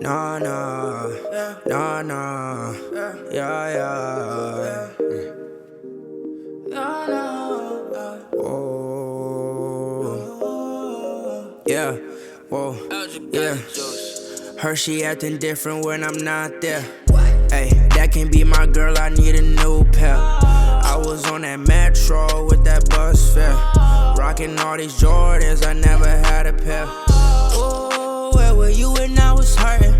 No, no, no, no, yeah, yeah, whoa, yeah. Her she acting different when I'm not there. Hey, that can't be my girl, I need a new pair. I was on that metro with that bus fare, rocking all these Jordans, I never had a pair. Oh, where were you when I was hurting?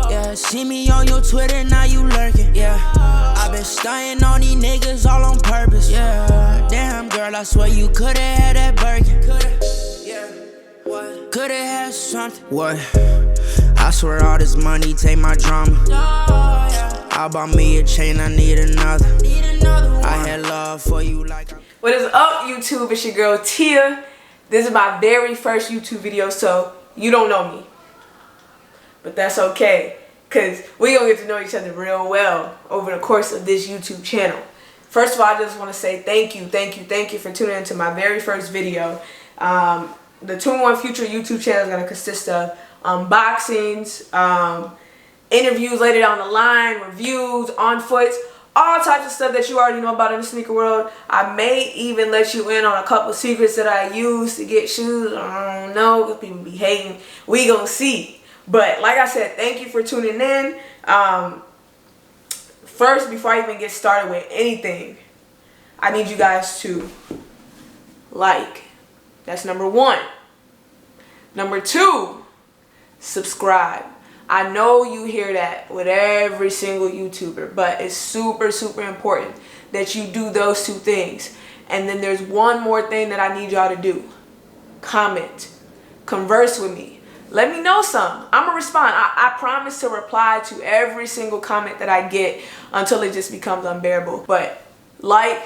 Yeah, see me on your Twitter, now you lurking. Yeah, I been stunting on these niggas all on purpose. Yeah, damn girl, I swear you could've had that Birkin. Could've had something. What? I swear all this money take my drama. I bought me a chain, I need another. I had love for you like. What is up, YouTube? It's your girl Tia. This is my very first YouTube video, so you don't know me. But that's okay, because we gonna get to know each other real well over the course of this YouTube channel. First of all, I just want to say thank you for tuning into my very first video. The 2-in-1 Future YouTube channel is going to consist of unboxings, interviews later down the line, reviews, on foots, all types of stuff that you already know about in the sneaker world. I may even let you in on a couple secrets that I use to get shoes. I don't know, because people be hating. We gonna see. But like I said, thank you for tuning in. First, before I even get started with anything, I need you guys to like. That's number 1. Number 2, subscribe. I know you hear that with every single YouTuber, but it's super important that you do those 2 things. And then there's one more thing that I need y'all to do. Comment. Converse with me. Let me know something. I'm going to respond. I promise to reply to every single comment that I get until it just becomes unbearable. But like,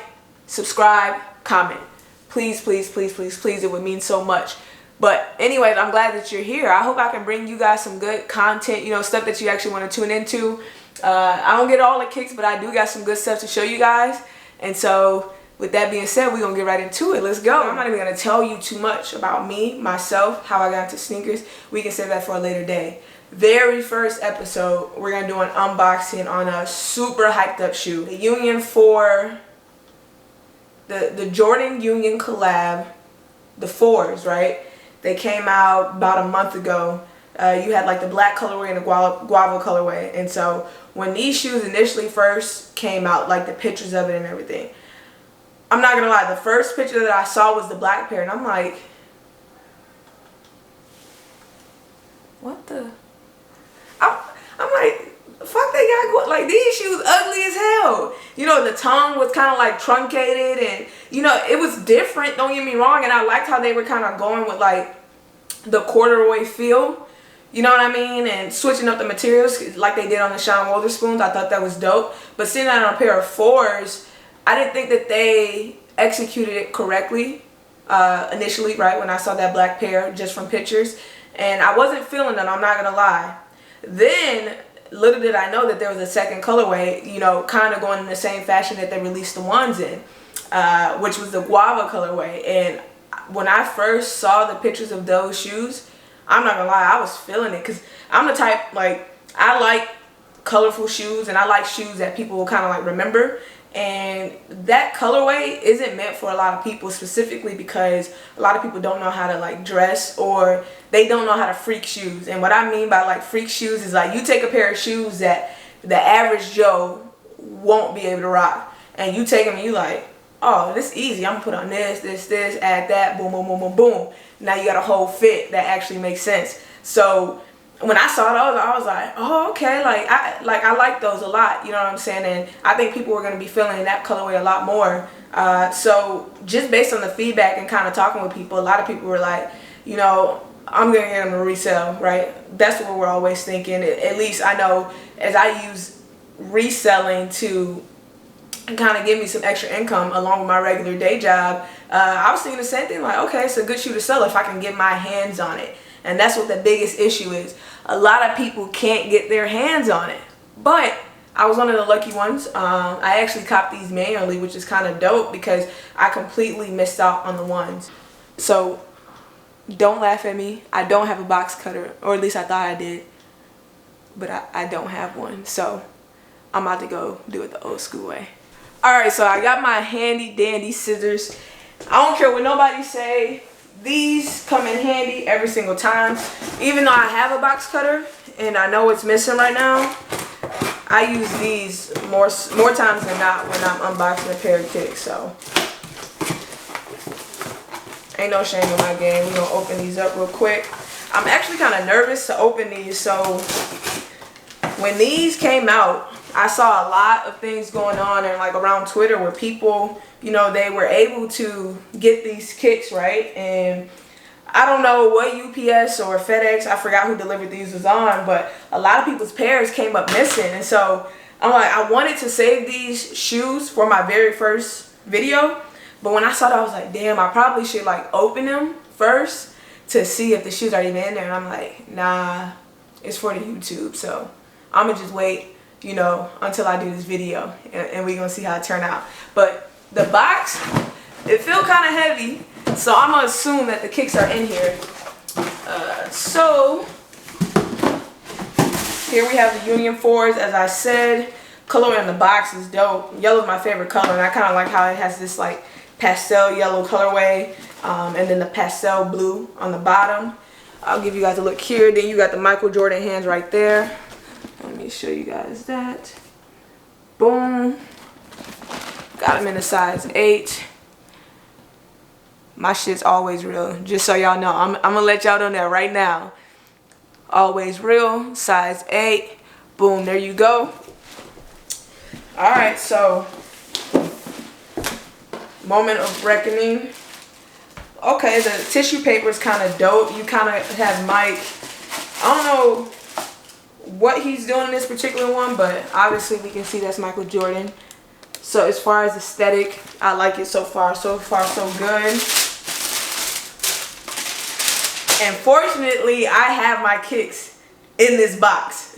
subscribe, comment. Please, it would mean so much. But anyways, I'm glad that you're here. I hope I can bring you guys some good content, you know, stuff that you actually want to tune into. I don't get all the kicks, but I do got some good stuff to show you guys. And so with that being said, we're going to get right into it. Let's go. I'm not even going to tell you too much about me, myself, how I got into sneakers. We can save that for a later day. Very first episode, we're going to do an unboxing on a super hyped up shoe. The Union 4... The Jordan Union collab, the 4s, right? They came out about a month ago. You had like the black colorway and the Guava colorway. And so when these shoes initially first came out, like the pictures of it and everything, I'm not going to lie, the first picture that I saw was the black pair. And I'm like, what the? I'm like, fuck they got going, like these shoes ugly as hell. You know, the tongue was kind of like truncated and, you know, it was different, don't get me wrong. And I liked how they were kind of going with like the corduroy feel, you know what I mean? And switching up the materials like they did on the Sean Wotherspoons. I thought that was dope. But seeing that on a pair of 4s, I didn't think that they executed it correctly initially, right? When I saw that black pair just from pictures. And I wasn't feeling them, I'm not going to lie. Then little did I know that there was a second colorway, you know, kind of going in the same fashion that they released the ones in, which was the Guava colorway. And when I first saw the pictures of those shoes, I'm not gonna lie, I was feeling it, because I'm the type, like, I like colorful shoes and I like shoes that people will kind of like remember. And that colorway isn't meant for a lot of people, specifically because a lot of people don't know how to like dress, or they don't know how to freak shoes. And what I mean by like freak shoes is like you take a pair of shoes that the average Joe won't be able to rock, and you take them and you like, oh, this easy, I'm gonna put on this, add that, boom, boom, boom, boom, boom. Now you got a whole fit that actually makes sense. So when I saw those, I was like, oh, okay, I like those a lot, you know what I'm saying? And I think people were going to be feeling that colorway a lot more. So just based on the feedback and kind of talking with people, a lot of people were like, you know, I'm going to get them to resell, right? That's what we're always thinking. At least I know, as I use reselling to kind of give me some extra income along with my regular day job, I was thinking the same thing, like, okay, it's a good shoe to sell if I can get my hands on it. And that's what the biggest issue is. A lot of people can't get their hands on it. But I was one of the lucky ones. I actually copped these manually, which is kind of dope because I completely missed out on the ones. So don't laugh at me. I don't have a box cutter, or at least I thought I did. but I don't have one. So I'm about to go do it the old school way. All right, so I got my handy dandy scissors. I don't care what nobody say. These come in handy every single time. Even though I have a box cutter and I know it's missing right now, I use these more times than not when I'm unboxing a pair of kicks. So ain't no shame in my game. We're gonna open these up real quick. I'm actually kind of nervous to open these. So when these came out, I saw a lot of things going on and like around Twitter where people, you know, they were able to get these kicks, right? And I don't know what UPS or FedEx, I forgot who delivered these was on, but a lot of people's pairs came up missing. And so I'm like, I wanted to save these shoes for my very first video, but when I saw that, I was like, damn, I probably should like open them first to see if the shoes are even in there. And I'm like, nah, it's for the YouTube. So I'm gonna just wait, you know, until I do this video and we're gonna see how it turn out. But the box, it feel kind of heavy, so I'm gonna assume that the kicks are in here. So here we have the Union 4s. As I said, color in the box is dope. Yellow is my favorite color, and I kind of like how it has this like pastel yellow colorway, and then the pastel blue on the bottom. I'll give you guys a look here. Then you got the Michael Jordan hands right there. Let me show you guys that. Boom. Got them in a size 8. My shit's always real. Just so y'all know. I'm gonna let y'all know that right now. Always real. Size 8. Boom. There you go. Alright, so moment of reckoning. Okay, the tissue paper is kind of dope. You kind of have Mike. I don't know what he's doing in this particular one, but obviously we can see that's Michael Jordan. So as far as aesthetic, I like it so far. So far, so good. And fortunately, I have my kicks in this box.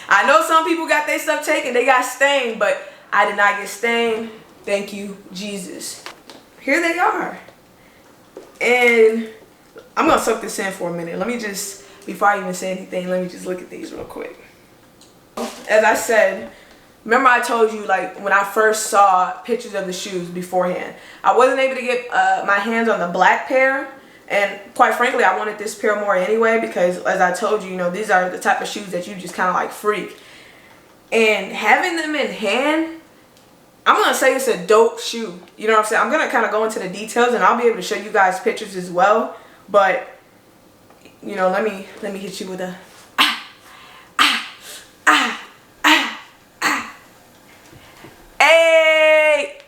I know some people got their stuff taken. They got stained, but I did not get stained. Thank you, Jesus. Here they are. And I'm going to soak this in for a minute. Let me just, before I even say anything, let me just look at these real quick. As I said, remember I told you like when I first saw pictures of the shoes beforehand, I wasn't able to get my hands on the black pair. And quite frankly, I wanted this pair more anyway because as I told you, you know, these are the type of shoes that you just kind of like freak. And having them in hand, I'm going to say it's a dope shoe. You know what I'm saying? I'm going to kind of go into the details and I'll be able to show you guys pictures as well. But, you know, let me hit you with a Hey!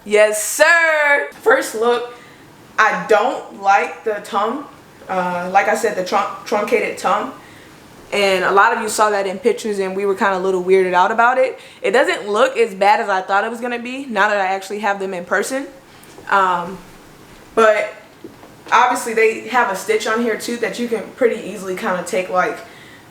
Yes, sir! First look, I don't like the tongue. Like I said, the truncated tongue. And a lot of you saw that in pictures and we were kind of a little weirded out about it. It doesn't look as bad as I thought it was going to be now that I actually have them in person. But obviously they have a stitch on here too that you can pretty easily kind of take like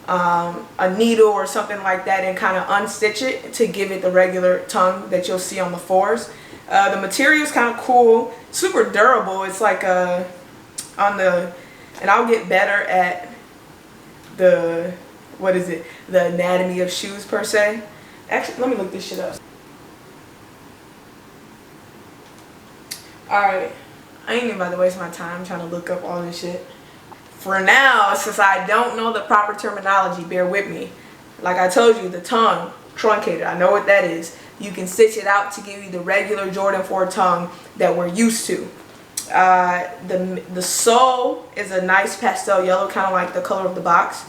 a needle or something like that and kind of unstitch it to give it the regular tongue that you'll see on the 4s. The material is kind of cool, super durable. It's like and I'll get better at the, what is it, the anatomy of shoes per se. Actually, let me look this shit up. Alright, I ain't even about to waste my time trying to look up all this shit. For now, since I don't know the proper terminology, bear with me. Like I told you, the tongue, truncated, I know what that is. You can stitch it out to give you the regular Jordan 4 tongue that we're used to. The sole is a nice pastel yellow, kind of like the color of the box,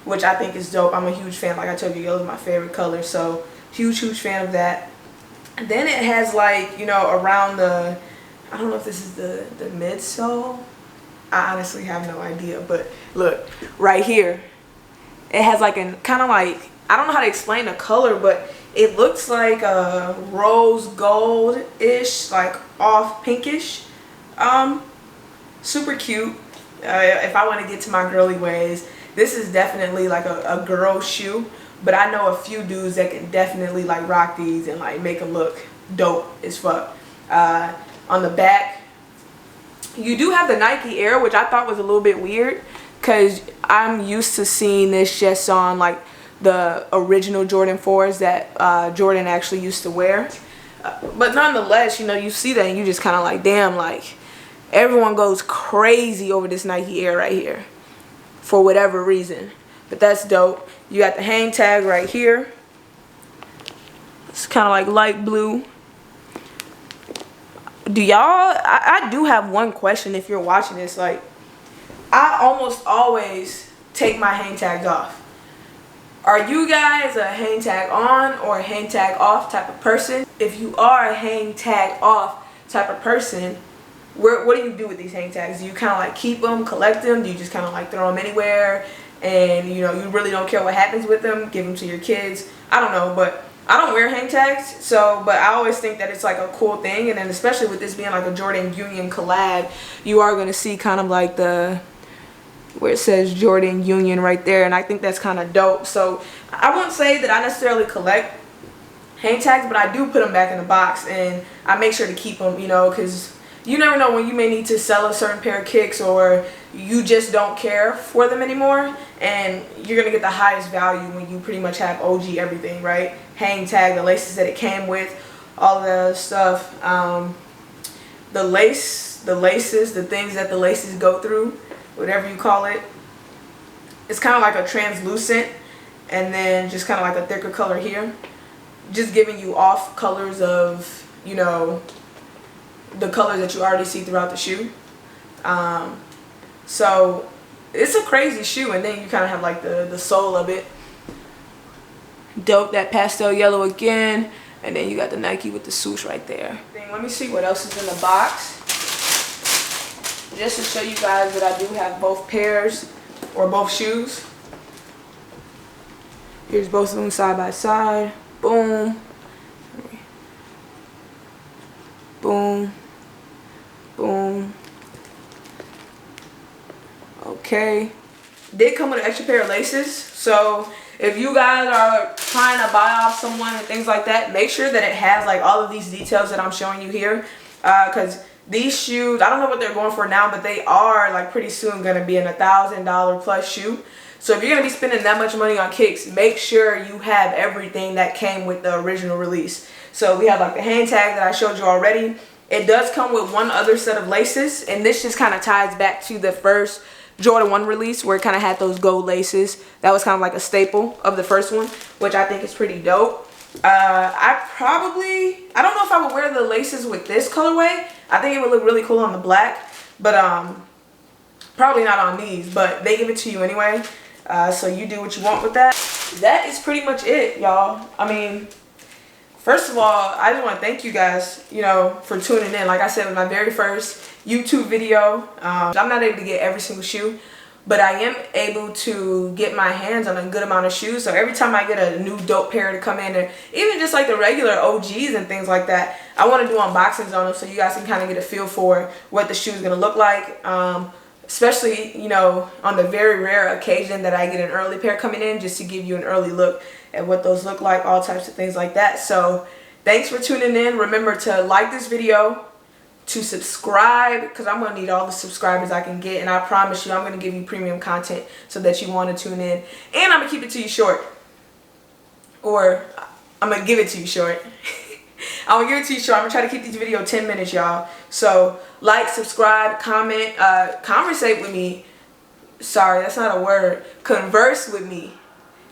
which I think is dope. I'm a huge fan. Like I told you, yellow is my favorite color, so huge fan of that. And then it has like, you know, around the, I don't know if this is the midsole. I honestly have no idea, but look, right here, it has like a kind of like, I don't know how to explain the color, but it looks like a rose gold-ish, like off pinkish. Super cute. If I want to get to my girly ways, this is definitely like a girl shoe, but I know a few dudes that can definitely like rock these and like make them look dope as fuck. On the back, you do have the Nike Air, which I thought was a little bit weird because I'm used to seeing this just on like the original Jordan 4s that Jordan actually used to wear. But nonetheless, you know, you see that and you just kind of like, damn, like everyone goes crazy over this Nike Air right here for whatever reason. But that's dope. You got the hang tag right here. It's kind of like light blue. Do y'all, I do have one question if you're watching this. Like, I almost always take my hang tags off. Are you guys a hang tag on or a hang tag off type of person? If you are a hang tag off type of person, what do you do with these hang tags? Do you kind of like keep them, collect them? Do you just kind of like throw them anywhere and you know you really don't care what happens with them? Give them to your kids? I don't know, but I don't wear hang tags, but I always think that it's like a cool thing. And then especially with this being like a Jordan Union collab, you are going to see kind of like where it says Jordan Union right there, and I think that's kind of dope. So I won't say that I necessarily collect hang tags, but I do put them back in the box and I make sure to keep them, you know, because you never know when you may need to sell a certain pair of kicks or you just don't care for them anymore, and you're gonna get the highest value when you pretty much have OG everything, right? Hang tag, the laces that it came with, all of that stuff, the laces, the things that the laces go through, whatever you call it. It's kind of like a translucent and then just kind of like a thicker color here, just giving you off colors of, you know, the colors that you already see throughout the shoe. So it's a crazy shoe, and then you kind of have like the sole of it. Dope, that pastel yellow again, and then you got the Nike with the swoosh right there. Let me see what else is in the box, just to show you guys that I do have both pairs or both shoes. Here's both of them side by side. Boom, boom, boom. Okay, did come with an extra pair of laces, so if you guys are trying to buy off someone and things like that, make sure that it has like all of these details that I'm showing you here, because these shoes, I don't know what they're going for now, but they are like pretty soon going to be an $1,000 plus shoe. So if you're going to be spending that much money on kicks, make sure you have everything that came with the original release. So we have like the hang tag that I showed you already. It does come with one other set of laces, and this just kind of ties back to the first Jordan 1 release where it kind of had those gold laces. That was kind of like a staple of the first one, which I think is pretty dope. I don't know if I would wear the laces with this colorway. I think it would look really cool on the black, but probably not on these, but they give it to you anyway. So you do what you want with that. That is pretty much it, y'all. I mean, first of all, I just want to thank you guys, you know, for tuning in. Like I said, it was my very first YouTube video. I'm not able to get every single shoe, but I am able to get my hands on a good amount of shoes. So every time I get a new dope pair to come in, or even just like the regular OGs and things like that, I want to do unboxings on them so you guys can kind of get a feel for what the shoe is going to look like. Especially, you know, on the very rare occasion that I get an early pair coming in, just to give you an early look at what those look like, all types of things like that. So thanks for tuning in. Remember to like this video, to subscribe, because I'm going to need all the subscribers I can get, and I promise you I'm going to give you premium content so that you want to tune in, and I'm going to keep it to you short, or I'm going to give it to you short. I'm going to give it to you short. I'm going to try to keep these videos 10 minutes, y'all. So like, subscribe, comment, conversate with me. Sorry, that's not a word. Converse with me.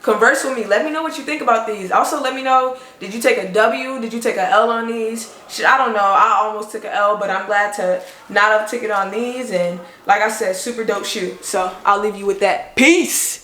Converse with me. Let me know what you think about these. Also, let me know, did you take a W? Did you take an L on these? Shit, I don't know. I almost took an L, but I'm glad to not have taken on these. And like I said, super dope shoe. So I'll leave you with that. Peace.